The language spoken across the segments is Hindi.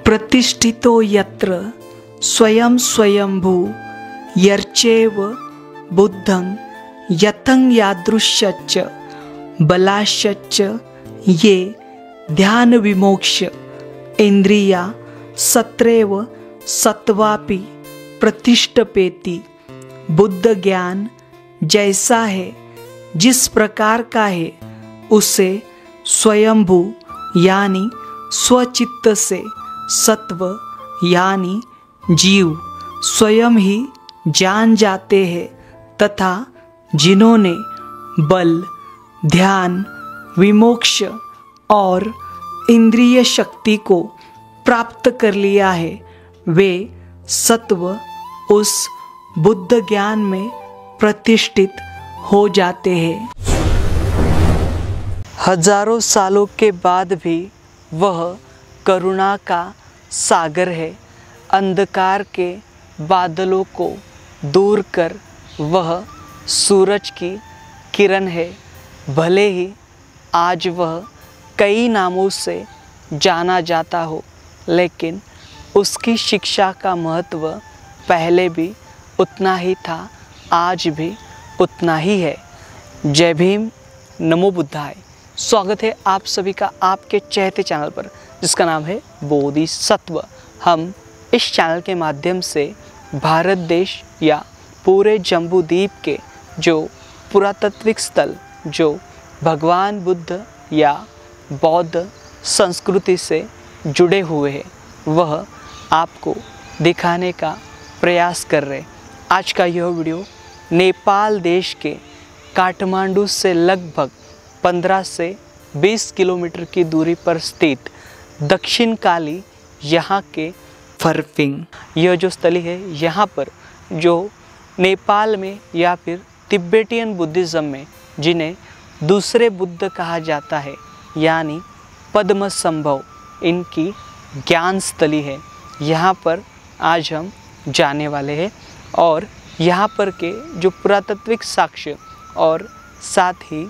प्रतिष्ठितो यत्र स्वयं स्वयंभू यर्चेव बुद्धं यतं यादृश्यच्च बलाश्च ये ध्यान विमोक्ष इंद्रिया सत्रैव सत्वापि प्रतिष्ठपेति। बुद्ध ज्ञान जैसा है, जिस प्रकार का है, उसे स्वयंभू यानी स्वचित्त से सत्व यानी जीव स्वयं ही जान जाते हैं, तथा जिन्होंने बल, ध्यान, विमोक्ष और इंद्रिय शक्ति को प्राप्त कर लिया है, वे सत्व उस बुद्ध ज्ञान में प्रतिष्ठित हो जाते हैं। हजारों सालों के बाद भी वह करुणा का सागर है। अंधकार के बादलों को दूर कर वह सूरज की किरण है। भले ही आज वह कई नामों से जाना जाता हो, लेकिन उसकी शिक्षा का महत्व पहले भी उतना ही था, आज भी उतना ही है। जय भीम, नमो बुद्धाय। स्वागत है आप सभी का आपके चहेते चैनल पर, जिसका नाम है बोधिसत्व। हम इस चैनल के माध्यम से भारत देश या पूरे जम्बू द्वीप के जो पुरातात्विक स्थल जो भगवान बुद्ध या बौद्ध संस्कृति से जुड़े हुए हैं, वह आपको दिखाने का प्रयास कर रहे। आज का यह वीडियो नेपाल देश के काठमांडू से लगभग 15 से 20 किलोमीटर की दूरी पर स्थित दक्षिण काली यहाँ के फरफिंग, यह जो स्थली है, यहाँ पर जो नेपाल में या फिर तिब्बतियन बुद्धिज़्म में जिन्हें दूसरे बुद्ध कहा जाता है, यानी पद्मसंभव, इनकी ज्ञान स्थली है। यहाँ पर आज हम जाने वाले हैं और यहाँ पर के जो पुरातात्विक साक्ष्य और साथ ही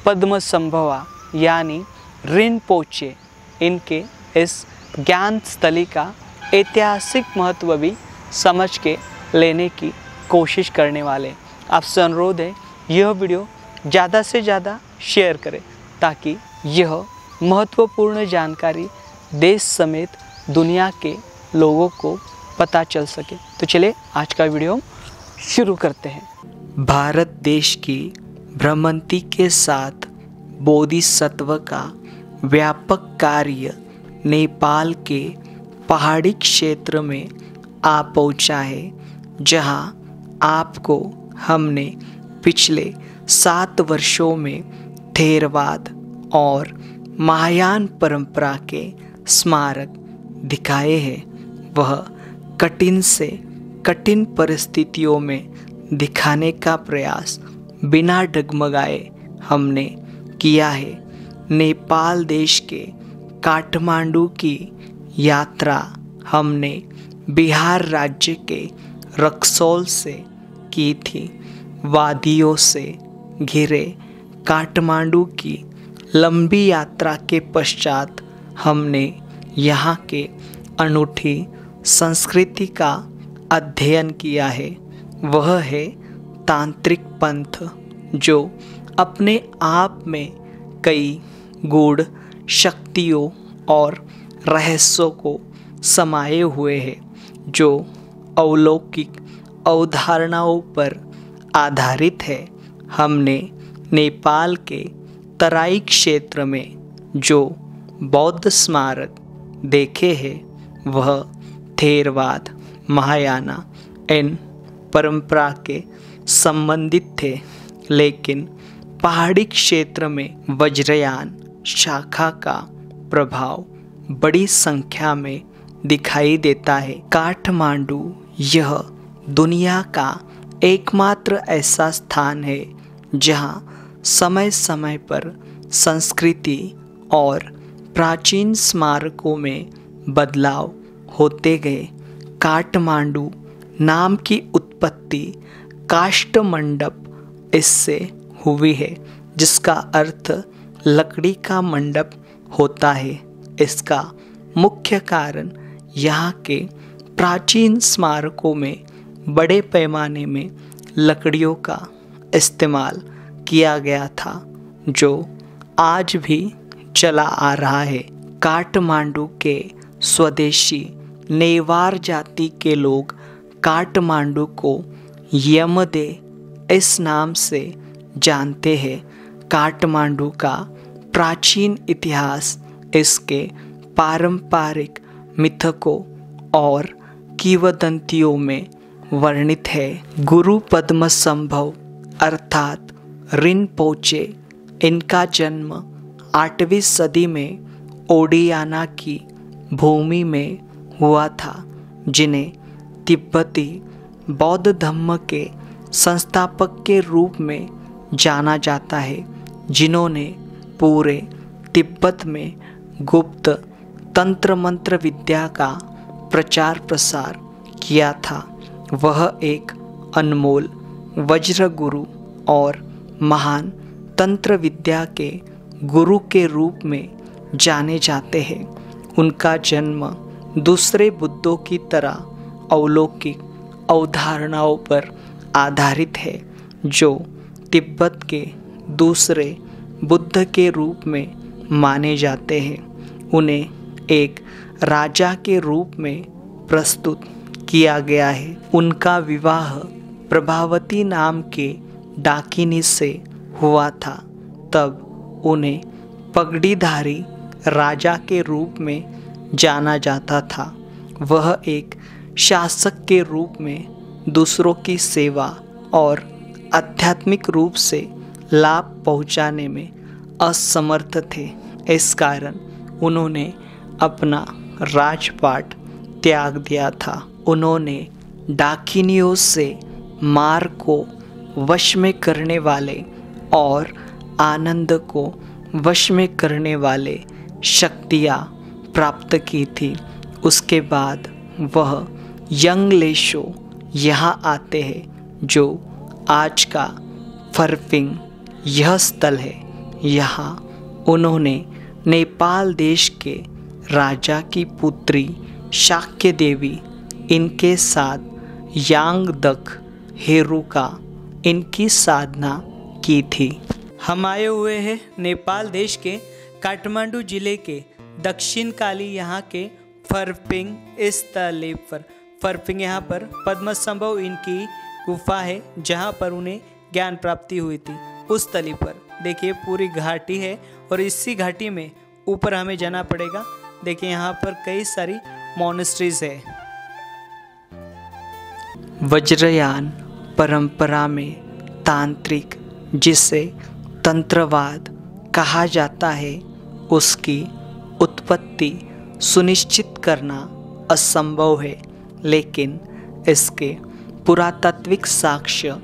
पद्मसंभवा यानी रिनपोचे, इनके इस ज्ञान स्थली का ऐतिहासिक महत्व भी समझ के लेने की कोशिश करने वाले। आपसे अनुरोध है यह वीडियो ज़्यादा से ज़्यादा शेयर करें, ताकि यह महत्वपूर्ण जानकारी देश समेत दुनिया के लोगों को पता चल सके। तो चलिए आज का वीडियो शुरू करते हैं। भारत देश की भ्रमंती के साथ बोधिसत्व का व्यापक कार्य नेपाल के पहाड़ी क्षेत्र में आ पहुंचा है, जहां आपको हमने पिछले 7 वर्षों में थेरवाद और महायान परंपरा के स्मारक दिखाए हैं। वह कठिन से कठिन परिस्थितियों में दिखाने का प्रयास बिना डगमगाए हमने किया है। नेपाल देश के काठमांडू की यात्रा हमने बिहार राज्य के रक्सौल से की थी। वादियों से घिरे काठमांडू की लंबी यात्रा के पश्चात हमने यहाँ के अनूठी संस्कृति का अध्ययन किया है। वह है तांत्रिक पंथ, जो अपने आप में कई गूढ़ शक्तियों और रहस्यों को समाये हुए हैं, जो अलौकिक अवधारणाओं पर आधारित है। हमने नेपाल के तराई क्षेत्र में जो बौद्ध स्मारक देखे हैं, वह थेरवाद, महायाना इन परंपरा के संबंधित थे, लेकिन पहाड़ी क्षेत्र में वज्रयान शाखा का प्रभाव बड़ी संख्या में दिखाई देता है। काठमांडू यह दुनिया का एकमात्र ऐसा स्थान है जहाँ समय समय पर संस्कृति और प्राचीन स्मारकों में बदलाव होते गए। काठमांडू नाम की उत्पत्ति काष्ठमंडप इससे हुई है, जिसका अर्थ लकड़ी का मंडप होता है। इसका मुख्य कारण यहाँ के प्राचीन स्मारकों में बड़े पैमाने में लकड़ियों का इस्तेमाल किया गया था, जो आज भी चला आ रहा है। काठमांडू के स्वदेशी नेवार जाति के लोग काठमांडू को यमदे इस नाम से जानते हैं। काठमांडू का प्राचीन इतिहास इसके पारंपरिक मिथकों और किंवदंतियों में वर्णित है। गुरु पद्मसंभव अर्थात रिनपोचे, इनका जन्म 8वीं सदी में ओडियाना की भूमि में हुआ था, जिन्हें तिब्बती बौद्ध धर्म के संस्थापक के रूप में जाना जाता है, जिन्होंने पूरे तिब्बत में गुप्त तंत्र मंत्र विद्या का प्रचार प्रसार किया था। वह एक अनमोल वज्र गुरु और महान तंत्र विद्या के गुरु के रूप में जाने जाते हैं। उनका जन्म दूसरे बुद्धों की तरह अलौकिक अवधारणाओं पर आधारित है, जो तिब्बत के दूसरे बुद्ध के रूप में माने जाते हैं। उन्हें एक राजा के रूप में प्रस्तुत किया गया है। उनका विवाह प्रभावती नाम के डाकिनी से हुआ था। तब उन्हें पगड़ीधारी राजा के रूप में जाना जाता था। वह एक शासक के रूप में दूसरों की सेवा और आध्यात्मिक रूप से लाभ पहुंचाने में असमर्थ थे। इस कारण उन्होंने अपना राजपाट त्याग दिया था। उन्होंने डाकिनियों से मार को वश में करने वाले और आनंद को वश में करने वाले शक्तियाँ प्राप्त की थी। उसके बाद वह यंगलेशो यहाँ आते हैं, जो आज का फरपिंग यह स्थल है। यहाँ उन्होंने नेपाल देश के राजा की पुत्री शाक्य देवी, इनके साथ यांगदक हेरुका इनकी साधना की थी। हम आए हुए हैं नेपाल देश के काठमांडू जिले के दक्षिण काली यहाँ के फरपिंग स्थल पर। फरपिंग यहाँ पर पद्मसंभव इनकी गुफा है, जहाँ पर उन्हें ज्ञान प्राप्ति हुई थी। उस स्थली पर देखिए पूरी घाटी है और इसी घाटी में ऊपर हमें जाना पड़ेगा। देखिए यहाँ पर कई सारी मोनेस्ट्रीज है। वज्रयान परंपरा में तांत्रिक, जिसे तंत्रवाद कहा जाता है, उसकी उत्पत्ति सुनिश्चित करना असंभव है, लेकिन इसके पुरातात्विक साक्ष्य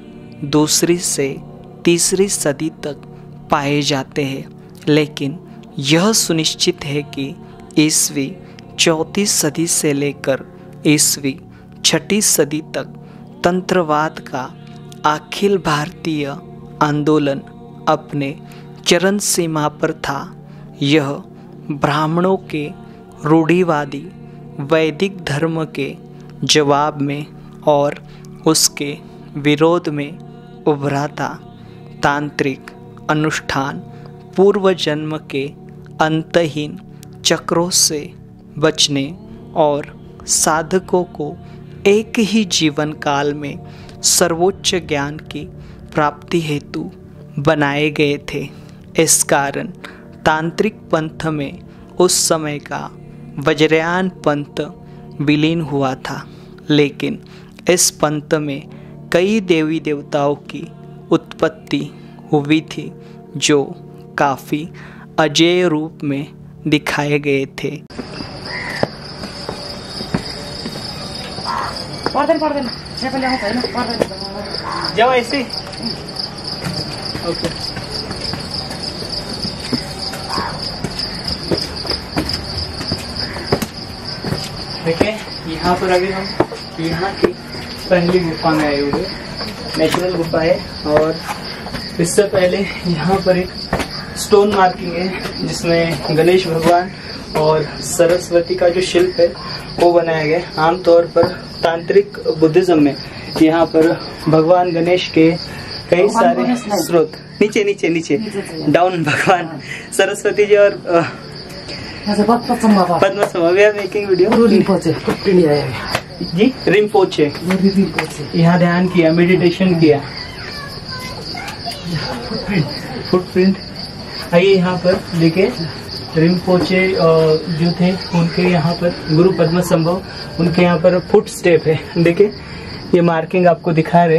2री से 3री सदी तक पाए जाते हैं। लेकिन यह सुनिश्चित है कि ईस्वी 4वीं सदी से लेकर ईस्वी 6वीं सदी तक तंत्रवाद का अखिल भारतीय आंदोलन अपने चरम सीमा पर था। यह ब्राह्मणों के रूढ़िवादी वैदिक धर्म के जवाब में और उसके विरोध में उभरा था। तांत्रिक अनुष्ठान पूर्व जन्म के अंतहीन चक्रों से बचने और साधकों को एक ही जीवन काल में सर्वोच्च ज्ञान की प्राप्ति हेतु बनाए गए थे। इस कारण तांत्रिक पंथ में उस समय का वज्रयान पंथ विलीन हुआ था, लेकिन इस पंथ में कई देवी देवताओं की उत्पत्ति हुई थी, जो काफ़ी अजेय रूप में दिखाए गए थे। पर्दैन जाओ ऐसे। ओके। देखिए यहाँ पर अभी हम यहाँ की पहली गुफा में आए हुए, नेचुरल गुफा है। और इससे पहले यहाँ पर एक स्टोन मार्किंग है जिसमें गणेश भगवान और सरस्वती का जो शिल्प है वो बनाया गया। आमतौर पर तांत्रिक बुद्धिज्म में यहाँ पर भगवान गणेश के कई सारे स्रोत, नीचे नीचे नीचे डाउन, भगवान सरस्वती जी और Padmasambhava we are making video ji. Rinpoche यहाँ ध्यान किया, मेडिटेशन किया। फुटप्रिंट आइए यहाँ पर देखिए, रिम्पोचे जो थे उनके यहाँ पर, गुरु पद्मसंभव उनके यहाँ पर फुट स्टेप है। देखिए ये मार्किंग आपको दिखा रहे,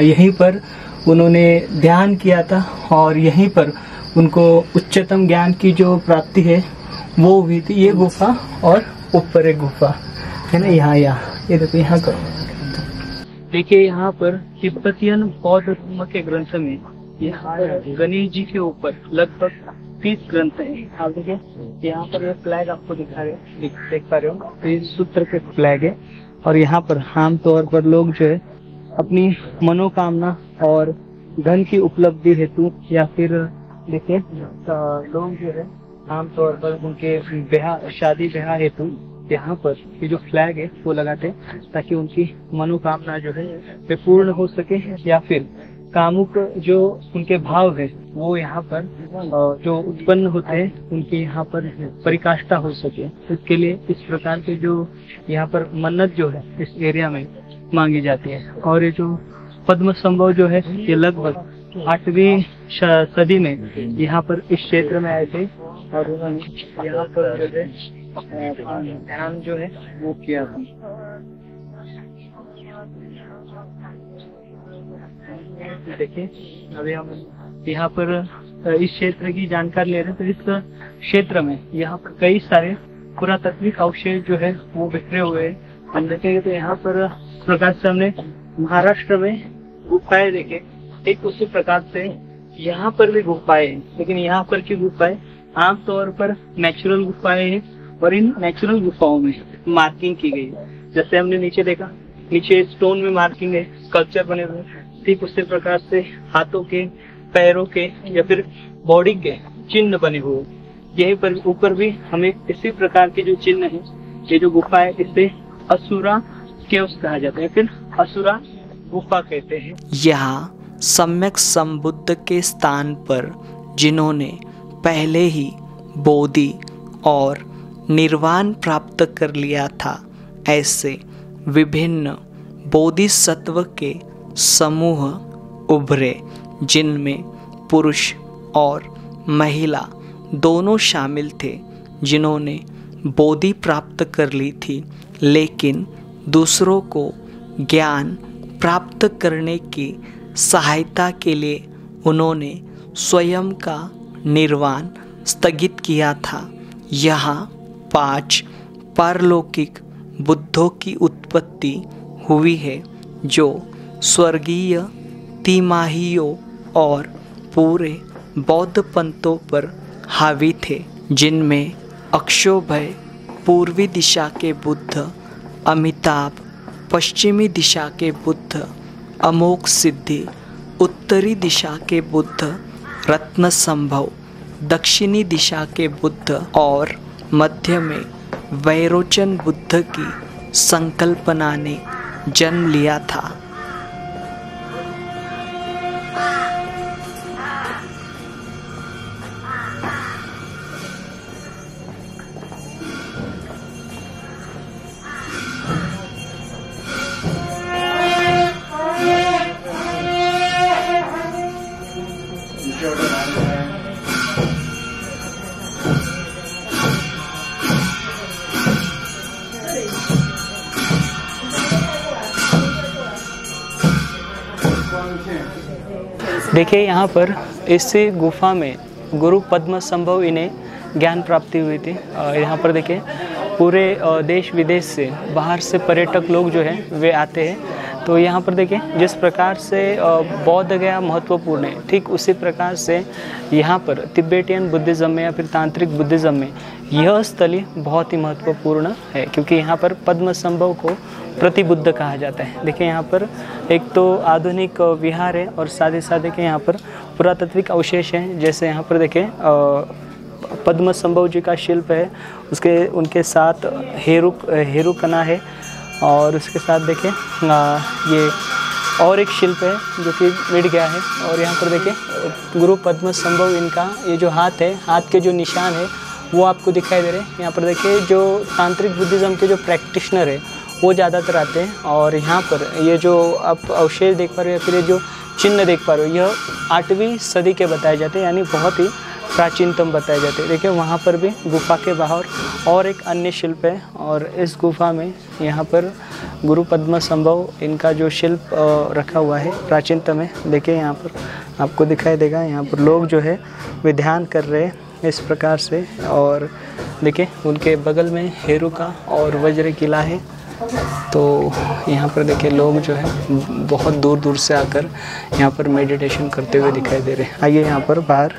यहीं पर उन्होंने ध्यान किया था और यहीं पर उनको उच्चतम ज्ञान की जो प्राप्ति है वो हुई थी। ये गुफा और ऊपर एक गुफा है ना, यहाँ ये देखो यहाँ का। देखिए यहाँ पर तिब्बतियन बौद्ध धर्म के ग्रंथ में यहाँ गणेश जी के ऊपर लगभग 30 ग्रंथ है। आप देखिए यहाँ पर ये फ्लैग आपको दिखा रहे, देख पा रहे हो, ये सूत्र के फ्लैग है। और यहाँ पर आमतौर पर लोग जो है अपनी मनोकामना और धन की उपलब्धि हेतु या फिर देखिए लोग जो है आमतौर पर उनके ब्याह, शादी ब्याह हेतु यहाँ पर ये जो फ्लैग है वो लगाते हैं ताकि उनकी मनोकामना जो है वे पूर्ण हो सके, या फिर कामुक जो उनके भाव है वो यहाँ पर जो उत्पन्न होते हैं उनके यहाँ पर परिकाष्ठा हो सके। इसके लिए इस प्रकार के जो यहाँ पर मन्नत जो है इस एरिया में मांगी जाती है। और ये जो पद्मसंभव जो है ये लगभग 8वीं सदी में यहाँ पर इस क्षेत्र में आए थे और उन्होंने यहाँ पर जो है ध्यान जो है वो किया था। देखिए अभी हम यहाँ पर इस क्षेत्र की जानकारी ले रहे हैं। तो इस क्षेत्र में यहाँ पर कई सारे पुरातात्विक अवशेष जो है वो बिखरे हुए हैं। हम देखेंगे तो यहाँ पर प्रकार से हमने महाराष्ट्र में गुफाएं देखे, ठीक उसी प्रकार से यहाँ पर भी गुफाएं हैं, लेकिन यहाँ पर की गुफाएं आमतौर पर नेचुरल गुफाएं हैं और इन नेचुरल गुफाओं में मार्किंग की गई है। जैसे हमने नीचे देखा, नीचे स्टोन में मार्किंग है, स्कल्पचर बने हुए, ठीक उसी प्रकार से हाथों के, पैरों के या फिर बॉडी के चिन्ह बने हुए। यहीं पर ऊपर भी हमें इसी प्रकार के जो चिन्ह है, ये जो गुफा है इसे असुरा केव्स कहा जाता है, फिर असुरा गुफा कहते हैं। यहाँ सम्यक संबुद्ध के स्थान पर जिन्होंने पहले ही बोधि और निर्वाण प्राप्त कर लिया था, ऐसे विभिन्न बोधिसत्व के समूह उभरे जिनमें पुरुष और महिला दोनों शामिल थे, जिन्होंने बोधि प्राप्त कर ली थी लेकिन दूसरों को ज्ञान प्राप्त करने की सहायता के लिए उन्होंने स्वयं का निर्वाण स्थगित किया था। यहाँ 5 पारलौकिक बुद्धों की उत्पत्ति हुई है जो स्वर्गीय तिमाहियों और पूरे बौद्ध पंथों पर हावी थे, जिनमें अक्षोभय पूर्वी दिशा के बुद्ध, अमिताभ पश्चिमी दिशा के बुद्ध, अमोघ सिद्धि उत्तरी दिशा के बुद्ध, रत्नसंभव दक्षिणी दिशा के बुद्ध और मध्य में वैरोचन बुद्ध की संकल्पना ने जन्म लिया था। देखिए यहाँ पर इस गुफा में गुरु पद्मसंभव इन्हें ज्ञान प्राप्ति हुई थी। यहाँ पर देखिए पूरे देश विदेश से, बाहर से पर्यटक लोग जो है वे आते हैं तो यहाँ पर देखिए जिस प्रकार से बौद्ध गया महत्वपूर्ण है, ठीक उसी प्रकार से यहाँ पर तिब्बतियन बुद्धिज़्म में या फिर तांत्रिक बुद्धिज़्म में यह स्थली बहुत ही महत्वपूर्ण है, क्योंकि यहाँ पर पद्मसंभव को प्रतिबुद्ध कहा जाता है। देखिए यहाँ पर एक तो आधुनिक विहार है और साथ ही साथ देखिए यहाँ पर पुरातात्विक अवशेष हैं। जैसे यहाँ पर देखिए पद्मसंभव जी का शिल्प है, उसके उनके साथ हेरू कना है, और उसके साथ देखिए ये और एक शिल्प है जो कि मिट गया है। और यहाँ पर देखिए गुरु पद्मसंभव इनका ये जो हाथ है, हाथ के जो निशान है वो आपको दिखाई दे रहे हैं। यहाँ पर देखिए जो तांत्रिक बुद्धिज़्म के जो प्रैक्टिशनर है वो ज़्यादातर आते हैं। और यहाँ पर ये जो आप अवशेष देख पा रहे हो या फिर ये जो चिन्ह देख पा रहे हो, यह 8वीं सदी के बताए जाते हैं, यानी बहुत ही प्राचीनतम बताए जाते हैं। देखिए वहाँ पर भी गुफा के बाहर और एक अन्य शिल्प है, और इस गुफा में यहाँ पर गुरु पद्मसंभव इनका जो शिल्प रखा हुआ है प्राचीनतम है। देखिए यहाँ पर आपको दिखाई देगा, यहाँ पर लोग जो है वे ध्यान कर रहे हैं इस प्रकार से। और देखिए उनके बगल में हेरू का और वज्र किला है। तो यहाँ पर देखिए लोग जो है बहुत दूर दूर से आकर यहाँ पर मेडिटेशन करते हुए दिखाई दे रहे हैं। आइए यहाँ पर बाहर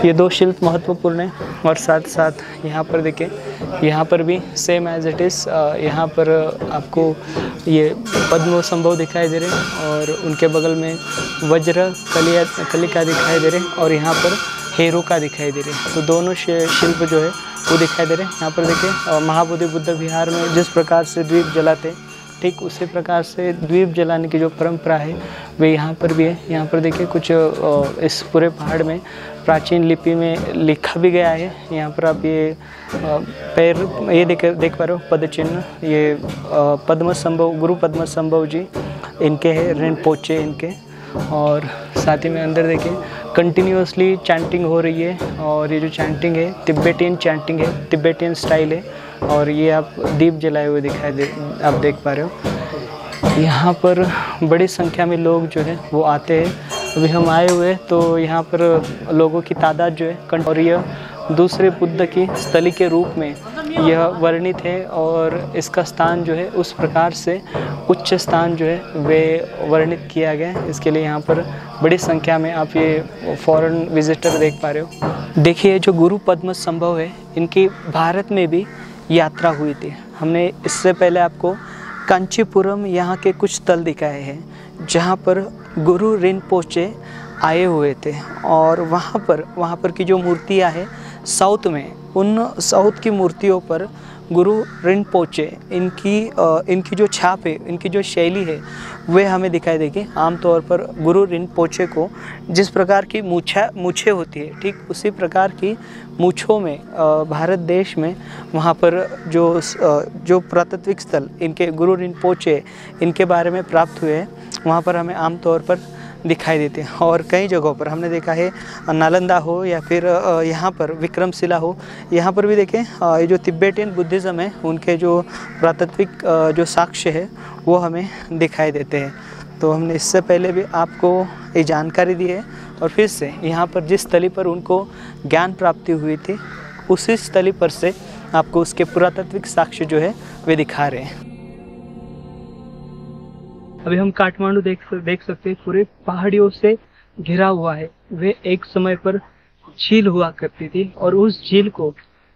ये 2 शिल्प महत्वपूर्ण है, और साथ साथ यहाँ पर देखिए यहाँ पर भी सेम एज इट इज़ यहाँ पर आपको ये पद्मसंभव दिखाई दे रहे हैं, और उनके बगल में वज्र कलिका दिखाई दे रहे हैं, और यहाँ पर हेरू का दिखाई दे रहे हैं। तो दोनों शिल्प जो है वो दिखाई दे रहे हैं। यहाँ पर देखिए महाबोधि बुद्ध विहार में जिस प्रकार से द्वीप जलाते, ठीक उसी प्रकार से द्वीप जलाने की जो परंपरा है वे यहाँ पर भी है। यहाँ पर देखिए कुछ इस पूरे पहाड़ में प्राचीन लिपि में लिखा भी गया है। यहाँ पर आप ये पैर ये देख पा रहे हो पद चिन्ह, ये पद्मसंभव गुरु पद्मसंभव जी इनके हैं, रिनपोचे इनके। और साथ ही में अंदर देखिए कंटिन्यूसली चैंटिंग हो रही है, और ये जो चैंटिंग है तिब्बतियन चैंटिंग है, तिब्बतियन स्टाइल है। और ये आप दीप जलाए हुए आप देख पा रहे हो। यहाँ पर बड़ी संख्या में लोग जो है वो आते हैं। अभी हम आए हुए तो यहाँ पर लोगों की तादाद जो है, और यह दूसरे बुद्ध की स्थली के रूप में यह वर्णित है, और इसका स्थान जो है उस प्रकार से उच्च स्थान जो है वे वर्णित किया गया है। इसके लिए यहाँ पर बड़ी संख्या में आप ये फॉरेन विजिटर देख पा रहे हो। देखिए जो गुरु पद्मसंभव है इनकी भारत में भी यात्रा हुई थी। हमने इससे पहले आपको कांचीपुरम यहाँ के कुछ स्थल दिखाए हैं जहाँ पर गुरु रिनपोचे आए हुए थे, और वहाँ पर की जो मूर्तियाँ हैं साउथ में, उन साउथ की मूर्तियों पर गुरु रिनपोचे इनकी जो छाप है, इनकी जो शैली है वे हमें दिखाई देगी। आमतौर पर गुरु रिनपोचे को जिस प्रकार की मूछें होती है, ठीक उसी प्रकार की मूछों में भारत देश में वहाँ पर जो पुरातात्विक स्थल इनके गुरु रिनपोचे इनके बारे में प्राप्त हुए हैं, वहाँ पर हमें आमतौर पर दिखाई देते हैं। और कई जगहों पर हमने देखा है, नालंदा हो या फिर यहाँ पर विक्रमशिला हो, यहाँ पर भी देखें ये जो तिब्बतियन बुद्धिज़्म है उनके जो पुरातात्विक जो साक्ष्य है वो हमें दिखाई देते हैं। तो हमने इससे पहले भी आपको ये जानकारी दी है, और फिर से यहाँ पर जिस स्थली पर उनको ज्ञान प्राप्ति हुई थी उसी स्थली पर से आपको उसके पुरातात्विक साक्ष्य जो है वे दिखा रहे हैं। अभी हम काठमांडू देख सकते हैं, पूरे पहाड़ियों से घिरा हुआ है। वे एक समय पर झील हुआ करती थी, और उस झील को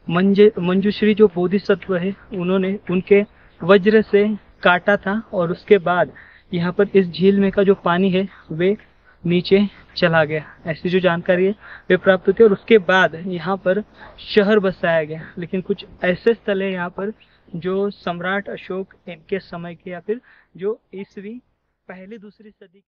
मंजूश्री जो बोधिसत्व है उन्होंने उनके वज्र से काटा था, और उसके बाद यहाँ पर इस झील में का जो पानी है वे नीचे चला गया, ऐसी जो जानकारी है वे प्राप्त होती है। और उसके बाद यहाँ पर शहर बसाया गया। लेकिन कुछ ऐसे स्थल है यहाँ पर जो सम्राट अशोक इनके समय के या फिर जो ईस्वी पहली दूसरी सदी